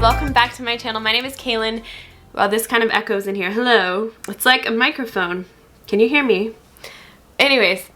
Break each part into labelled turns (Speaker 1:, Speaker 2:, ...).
Speaker 1: welcome back to my channel. My name is Kaylin. Wow, this kind of echoes in here. Hello. It's like a microphone. Can you hear me? Anyways,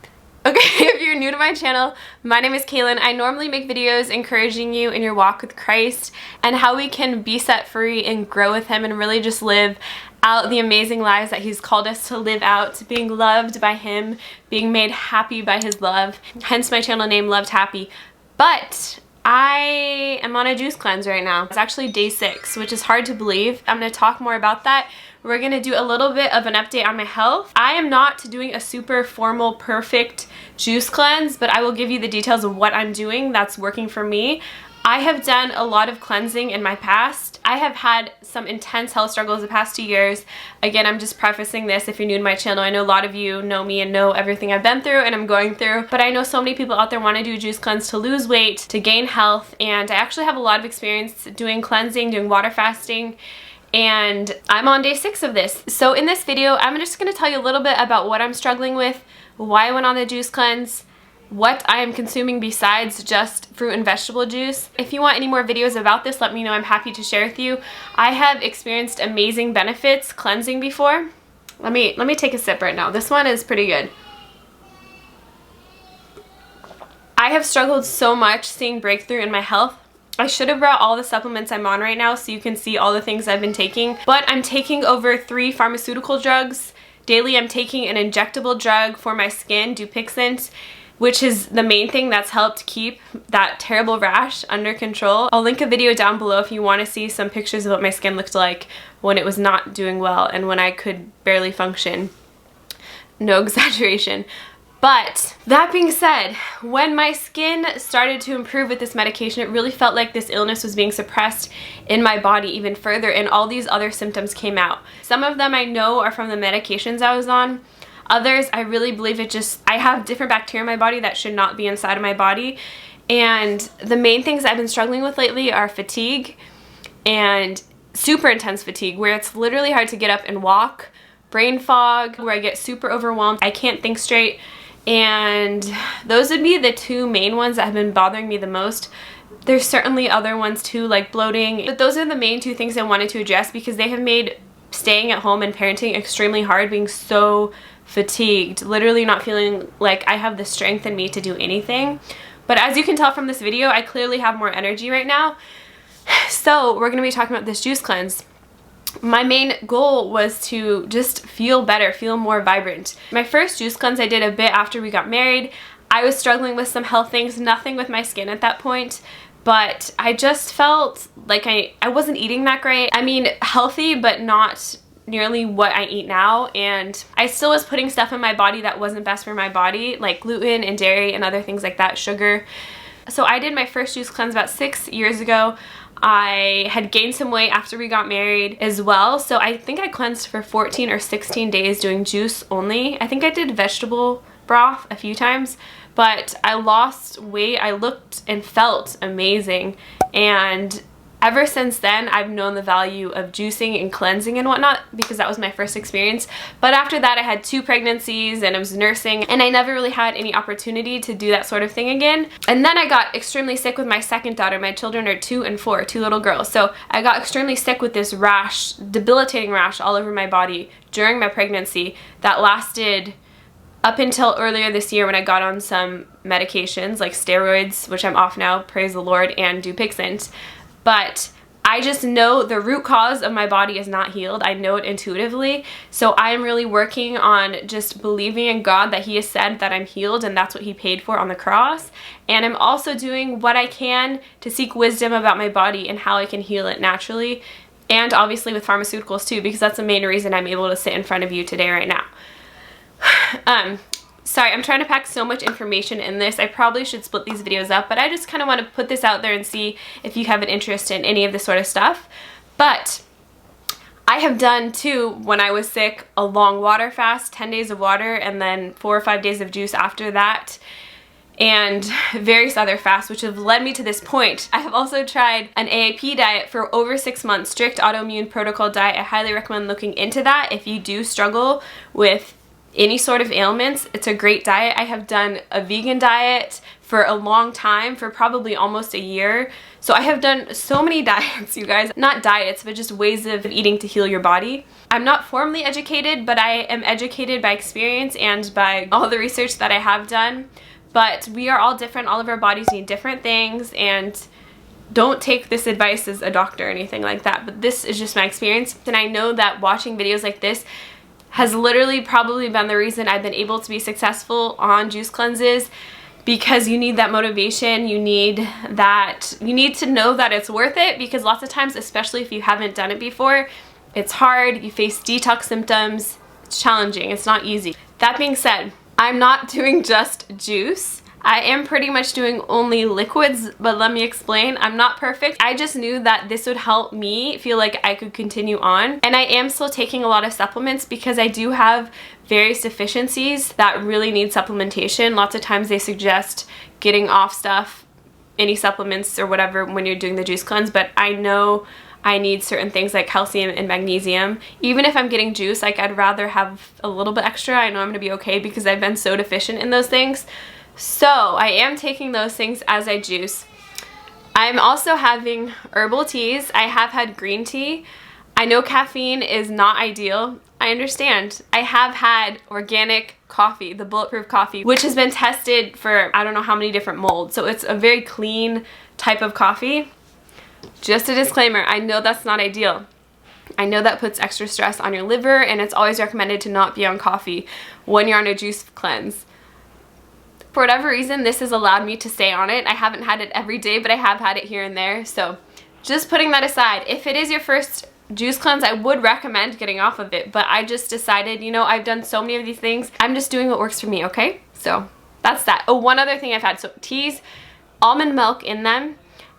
Speaker 1: okay, if you're new to my channel, my name is Kaylin. I normally make videos encouraging you in your walk with Christ and how we can be set free and grow with Him and really just live out the amazing lives that He's called us to live out, being loved by Him, being made happy by His love. Hence my channel name, Loved Happy. But I am on a juice cleanse right now. It's actually day 6, which is hard to believe. I'm going to talk more about that. We're going to do a little bit of an update on my health. I am not doing a super formal, perfect juice cleanse, but I will give you the details of what I'm doing that's working for me. I have done a lot of cleansing in my past. I have had some intense health struggles the past 2 years. Again, I'm just prefacing this if you're new to my channel. I know a lot of you know me and know everything I've been through and I'm going through, but I know so many people out there want to do a juice cleanse to lose weight, to gain health, and I actually have a lot of experience doing cleansing, doing water fasting, and I'm on day 6 of this. So in this video, I'm just going to tell you a little bit about what I'm struggling with, why I went on the juice cleanse, what I am consuming besides just fruit and vegetable juice. If you want any more videos about this, let me know. I'm happy to share with you. I have experienced amazing benefits cleansing before. Let me take a sip right now. This one is pretty good. I have struggled so much seeing breakthrough in my health. I should have brought all the supplements I'm on right now so you can see all the things I've been taking, but I'm taking over 3 pharmaceutical drugs. Daily I'm taking an injectable drug for my skin, Dupixent, which is the main thing that's helped keep that terrible rash under control. I'll link a video down below if you want to see some pictures of what my skin looked like when it was not doing well and when I could barely function. No exaggeration. But that being said, when my skin started to improve with this medication, it really felt like this illness was being suppressed in my body even further and all these other symptoms came out. Some of them I know are from the medications I was on. Others, I really believe I have different bacteria in my body that should not be inside of my body. And the main things I've been struggling with lately are fatigue and super intense fatigue, where it's literally hard to get up and walk, brain fog, where I get super overwhelmed, I can't think straight. And those would be the 2 main ones that have been bothering me the most. There's certainly other ones too, like bloating, but those are the main 2 things I wanted to address because they have made staying at home and parenting extremely hard, being so fatigued, literally not feeling like I have the strength in me to do anything. But as you can tell from this video, I clearly have more energy right now. So we're going to be talking about this juice cleanse. My main goal was to just feel better, feel more vibrant. My first juice cleanse I did a bit after we got married. I was struggling with some health things, nothing with my skin at that point, but I just felt like I wasn't eating that great. I mean, healthy, but not nearly what I eat now, and I still was putting stuff in my body that wasn't best for my body, like gluten and dairy and other things like that, sugar. So I did my first juice cleanse about 6 years ago. I had gained some weight after we got married as well, so I think I cleansed for 14 or 16 days doing juice only. I think I did vegetable broth a few times, but I lost weight. I looked and felt amazing, and ever since then, I've known the value of juicing and cleansing and whatnot because that was my first experience. But after that, I had 2 pregnancies and I was nursing and I never really had any opportunity to do that sort of thing again. And then I got extremely sick with my second daughter. My children are 2 and 4, 2 little girls. So I got extremely sick with this rash, debilitating rash all over my body during my pregnancy that lasted up until earlier this year when I got on some medications like steroids, which I'm off now, praise the Lord, and Dupixent. But I just know the root cause of my body is not healed. I know it intuitively. So I am really working on just believing in God that He has said that I'm healed and that's what He paid for on the cross. And I'm also doing what I can to seek wisdom about my body and how I can heal it naturally. And obviously with pharmaceuticals too, because that's the main reason I'm able to sit in front of you today right now. Sorry, I'm trying to pack so much information in this. I probably should split these videos up, but I just kind of want to put this out there and see if you have an interest in any of this sort of stuff. But I have done too, when I was sick, a long water fast, 10 days of water, and then 4 or 5 days of juice after that, and various other fasts, which have led me to this point. I have also tried an AAP diet for over 6 months, strict autoimmune protocol diet. I highly recommend looking into that if you do struggle with any sort of ailments. It's a great diet. I have done a vegan diet, for a long time, for probably almost a year. So I have done so many diets, you guys. Not diets, but just ways of eating to heal your body. I'm not formally educated, but I am educated by experience and by all the research that I have done. But we are all different. All of our bodies need different things, and don't take this advice as a doctor or anything like that. But this is just my experience. And I know that watching videos like this has literally probably been the reason I've been able to be successful on juice cleanses, because you need that motivation. You need to know that it's worth it, because lots of times, especially if you haven't done it before, it's hard. You face detox symptoms. It's challenging. It's not easy. That being said, I'm not doing just juice. I am pretty much doing only liquids, but let me explain. I'm not perfect. I just knew that this would help me feel like I could continue on. And I am still taking a lot of supplements because I do have various deficiencies that really need supplementation. Lots of times they suggest getting off stuff, any supplements or whatever, when you're doing the juice cleanse, but I know I need certain things like calcium and magnesium. Even if I'm getting juice, like, I'd rather have a little bit extra. I know I'm gonna be okay because I've been so deficient in those things. So I am taking those things as I juice. I'm also having herbal teas. I have had green tea. I know caffeine is not ideal. I understand. I have had organic coffee, the Bulletproof coffee, which has been tested for I don't know how many different molds. So it's a very clean type of coffee. Just a disclaimer, I know that's not ideal. I know that puts extra stress on your liver, and it's always recommended to not be on coffee when you're on a juice cleanse. For whatever reason, this has allowed me to stay on it. I haven't had it every day, but I have had it here and there. So just putting that aside, if it is your first juice cleanse, I would recommend getting off of it. But I just decided, you know, I've done so many of these things. I'm just doing what works for me, okay? So that's that. Oh, one other thing I've had. So teas, almond milk in them,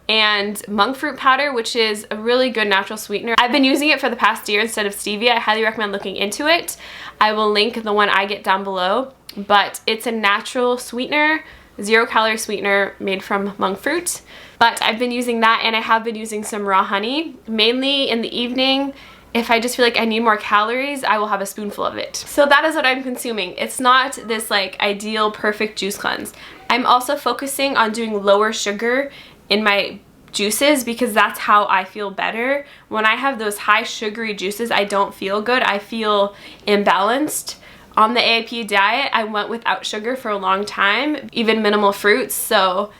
Speaker 1: and monk fruit powder, which is a really good natural sweetener. I've been using it for the past year instead of stevia. I highly recommend looking into it. I will link the one I get down below. But it's a natural sweetener, 0-calorie sweetener made from monk fruit. But I've been using that, and I have been using some raw honey, mainly in the evening. If I just feel like I need more calories, I will have a spoonful of it. So that is what I'm consuming. It's not this like ideal perfect juice cleanse. I'm also focusing on doing lower sugar in my juices because that's how I feel better. When I have those high sugary juices, I don't feel good. I feel imbalanced. On the AIP diet, I went without sugar for a long time, even minimal fruits. So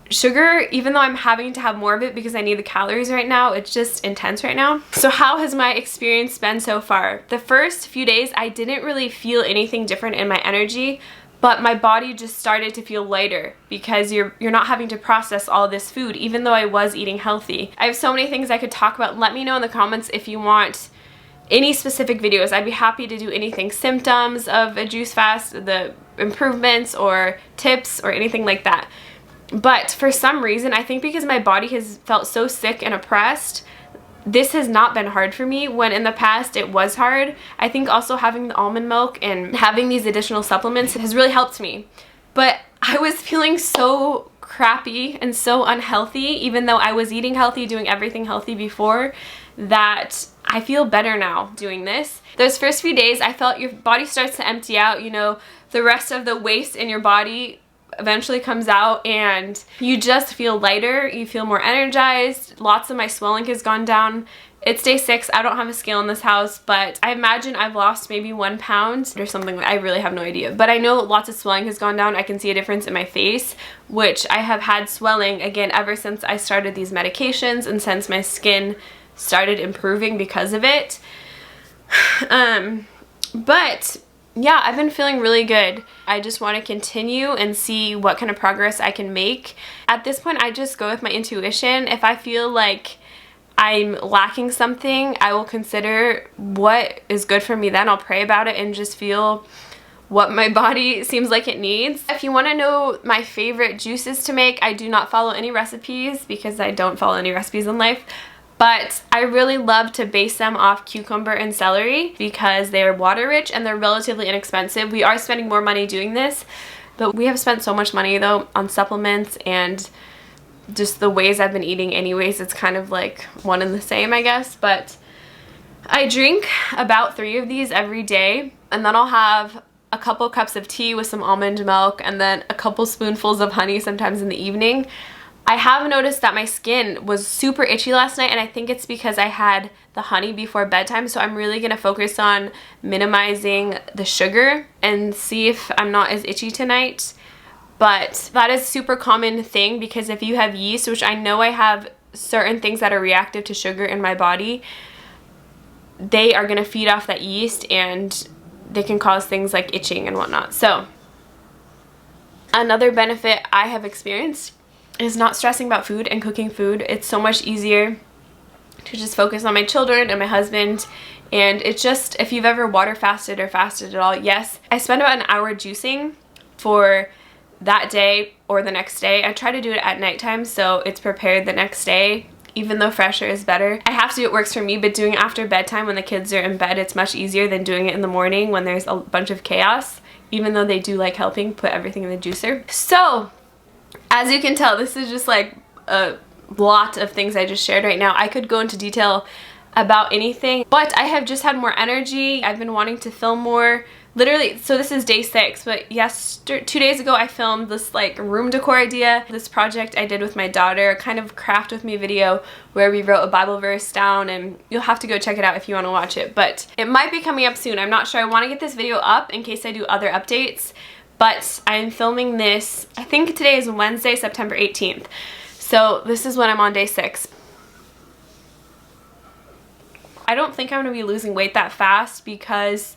Speaker 1: sugar, even though I'm having to have more of it because I need the calories right now, it's just intense right now. So how has my experience been so far? The first few days, I didn't really feel anything different in my energy, but my body just started to feel lighter because you're not having to process all this food, even though I was eating healthy. I have so many things I could talk about. Let me know in the comments if you want any specific videos. I'd be happy to do anything. Symptoms of a juice fast, the improvements or tips or anything like that. But for some reason, I think because my body has felt so sick and oppressed, this has not been hard for me when in the past it was hard. I think also having the almond milk and having these additional supplements has really helped me. But I was feeling so crappy and so unhealthy, even though I was eating healthy, doing everything healthy before, that I feel better now doing this. Those first few days, I felt your body starts to empty out, you know, the rest of the waste in your body eventually comes out and you just feel lighter, you feel more energized. Lots of my swelling has gone down. It's day 6, I don't have a scale in this house, but I imagine I've lost maybe 1 pound or something. I really have no idea, but I know lots of swelling has gone down. I can see a difference in my face, which I have had swelling again ever since I started these medications and since my skin started improving because of it. But yeah, I've been feeling really good. I just want to continue and see what kind of progress I can make. At this point, I just go with my intuition. If I feel like I'm lacking something, I will consider what is good for me then. I'll pray about it and just feel what my body seems like it needs. If you want to know my favorite juices to make, I do not follow any recipes because I don't follow any recipes in life. But I really love to base them off cucumber and celery because they're water rich and they're relatively inexpensive. We are spending more money doing this, but we have spent so much money though on supplements and just the ways I've been eating anyways. It's kind of like one and the same, I guess. But I drink about 3 of these every day, and then I'll have a couple cups of tea with some almond milk and then a couple spoonfuls of honey sometimes in the evening, I have noticed that my skin was super itchy last night, and I think it's because I had the honey before bedtime. So I'm really going to focus on minimizing the sugar and see if I'm not as itchy tonight. But that is a super common thing, because if you have yeast, which I know I have certain things that are reactive to sugar in my body, they are going to feed off that yeast and they can cause things like itching and whatnot. So another benefit I have experienced is not stressing about food and cooking food. It's so much easier to just focus on my children and my husband. And it's just, if you've ever water fasted or fasted at all, yes, I spend about an hour juicing for that day or the next day. I try to do it at nighttime so it's prepared the next day, even though fresher is better. I have to do it works for me, but doing it after bedtime when the kids are in bed, it's much easier than doing it in the morning when there's a bunch of chaos, even though they do like helping put everything in the juicer. So as you can tell, this is just like a lot of things I just shared right now. I could go into detail about anything, but I have just had more energy. I've been wanting to film more. Literally, so this is day 6, but yes, 2 days ago I filmed this like room decor idea. This project I did with my daughter, kind of craft with me video where we wrote a Bible verse down, and you'll have to go check it out if you want to watch it. But it might be coming up soon. I'm not sure. I want to get this video up in case I do other updates. But I'm filming this, I think today is Wednesday, September 18th. So this is when I'm on day 6. I don't think I'm going to be losing weight that fast because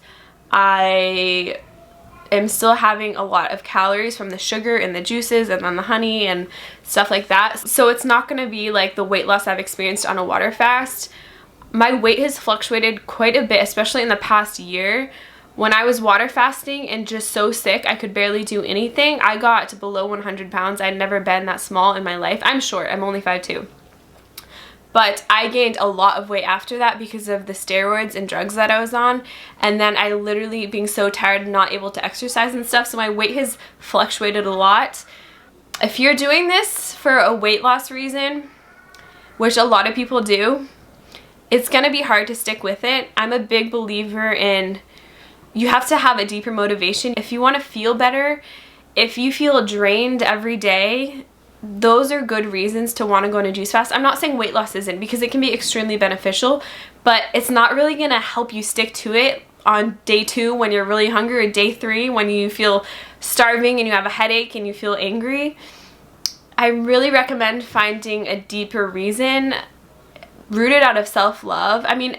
Speaker 1: I am still having a lot of calories from the sugar and the juices and then the honey and stuff like that. So it's not going to be like the weight loss I've experienced on a water fast. My weight has fluctuated quite a bit, especially in the past year. When I was water fasting and just so sick I could barely do anything, I got below 100 pounds. I'd never been that small in my life. I'm short. I'm only 5'2". But I gained a lot of weight after that because of the steroids and drugs that I was on. And then I literally being so tired and not able to exercise and stuff. So my weight has fluctuated a lot. If you're doing this for a weight loss reason, which a lot of people do, it's going to be hard to stick with it. I'm a big believer in you have to have a deeper motivation. If you want to feel better, if you feel drained every day, those are good reasons to want to go on a juice fast. I'm not saying weight loss isn't, because it can be extremely beneficial, but it's not really going to help you stick to it on day 2 when you're really hungry, or day 3 when you feel starving and you have a headache and you feel angry. I really recommend finding a deeper reason rooted out of self-love. I mean,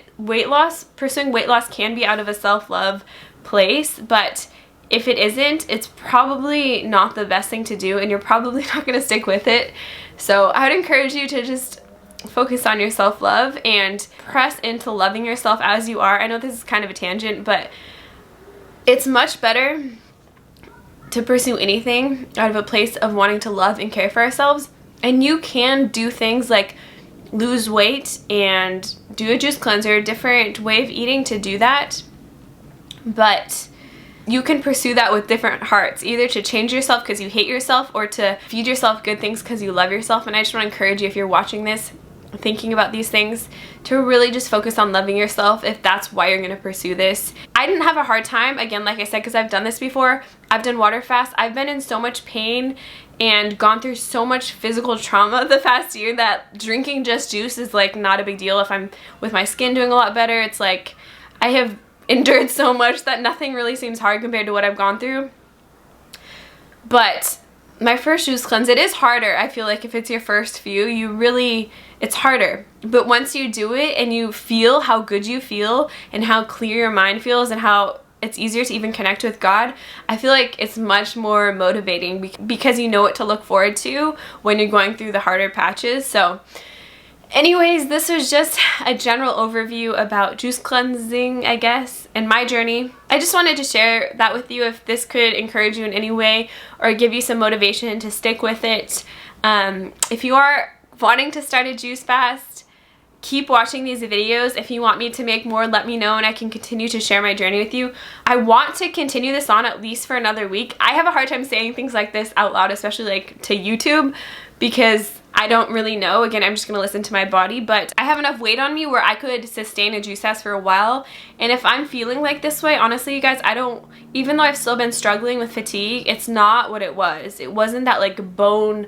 Speaker 1: pursuing weight loss can be out of a self-love place, but if it isn't, it's probably not the best thing to do, and you're probably not going to stick with it. So I would encourage you to just focus on your self-love and press into loving yourself as you are. I know this is kind of a tangent, but it's much better to pursue anything out of a place of wanting to love and care for ourselves. And you can do things like lose weight and do a juice cleanser, different way of eating to do that, but you can pursue that with different hearts, either to change yourself because you hate yourself or to feed yourself good things because you love yourself. And I just want to encourage you, if you're watching this thinking about these things, to really just focus on loving yourself if that's why you're going to pursue this. I didn't have a hard time, again, like I said, because I've done this before. I've done water fast. I've been in so much pain and gone through so much physical trauma the past year that drinking just juice is like not a big deal. If I'm with my skin doing a lot better, it's like I have endured so much that nothing really seems hard compared to what I've gone through. But my first juice cleanse, it is harder. I feel like if it's your first few, it's harder. But once you do it and you feel how good you feel and how clear your mind feels and how it's easier to even connect with God, I feel like it's much more motivating because you know what to look forward to when you're going through the harder patches. So anyways, this was just a general overview about juice cleansing, I guess, and my journey. I just wanted to share that with you if this could encourage you in any way or give you some motivation to stick with it. If you are wanting to start a juice fast, keep watching these videos. If you want me to make more, let me know and I can continue to share my journey with you. I want to continue this on at least for another week. I have a hard time saying things like this out loud, especially like to YouTube, because I don't really know. Again, I'm just gonna listen to my body, but I have enough weight on me where I could sustain a juice fast for a while. And if I'm feeling like this way, honestly, you guys, even though I've still been struggling with fatigue, it's not what it was. It wasn't that like bone,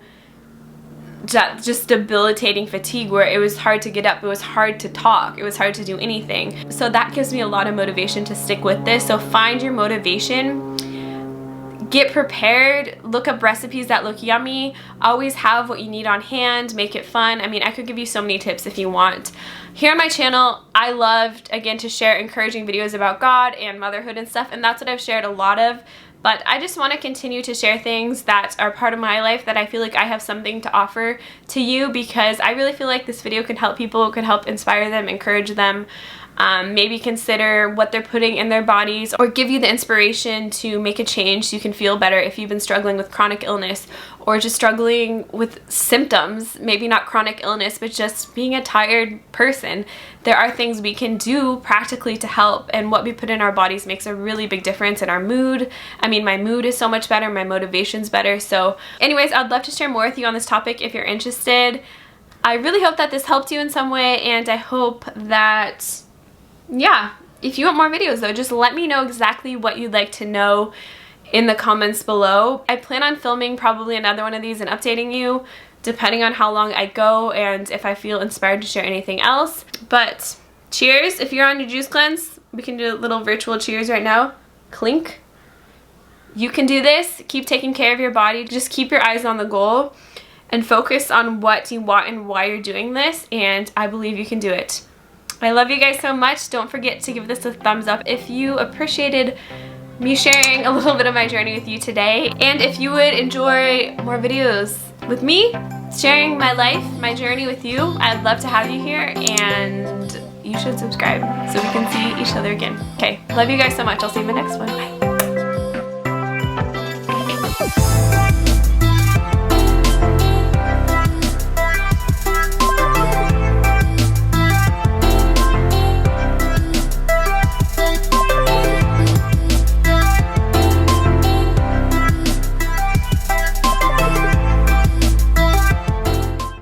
Speaker 1: just debilitating fatigue where it was hard to get up, it was hard to talk, it was hard to do anything. So that gives me a lot of motivation to stick with this. So find your motivation. Get prepared, look up recipes that look yummy, always have what you need on hand, make it fun. I mean, I could give you so many tips if you want. Here on my channel, I loved, again, to share encouraging videos about God and motherhood and stuff, and that's what I've shared a lot of. But I just want to continue to share things that are part of my life that I feel like I have something to offer to you, because I really feel like this video could help people, could help inspire them, encourage them. Maybe consider what they're putting in their bodies, or give you the inspiration to make a change so you can feel better if you've been struggling with chronic illness or just struggling with symptoms, maybe not chronic illness, but just being a tired person. There are things we can do practically to help, and what we put in our bodies makes a really big difference in our mood. I mean, my mood is so much better, my motivation's better. So anyways, I'd love to share more with you on this topic if you're interested. I really hope that this helped you in some way, and I hope that, yeah, if you want more videos though, just let me know exactly what you'd like to know in the comments below. I plan on filming probably another one of these and updating you depending on how long I go and if I feel inspired to share anything else. But cheers. If you're on your juice cleanse, we can do a little virtual cheers right now. Clink. You can do this. Keep taking care of your body. Just keep your eyes on the goal and focus on what you want and why you're doing this, and I believe you can do it. I love you guys so much. Don't forget to give this a thumbs up if you appreciated me sharing a little bit of my journey with you today. And if you would enjoy more videos with me, sharing my life, my journey with you, I'd love to have you here, and you should subscribe so we can see each other again. Okay, love you guys so much. I'll see you in the next one. Bye.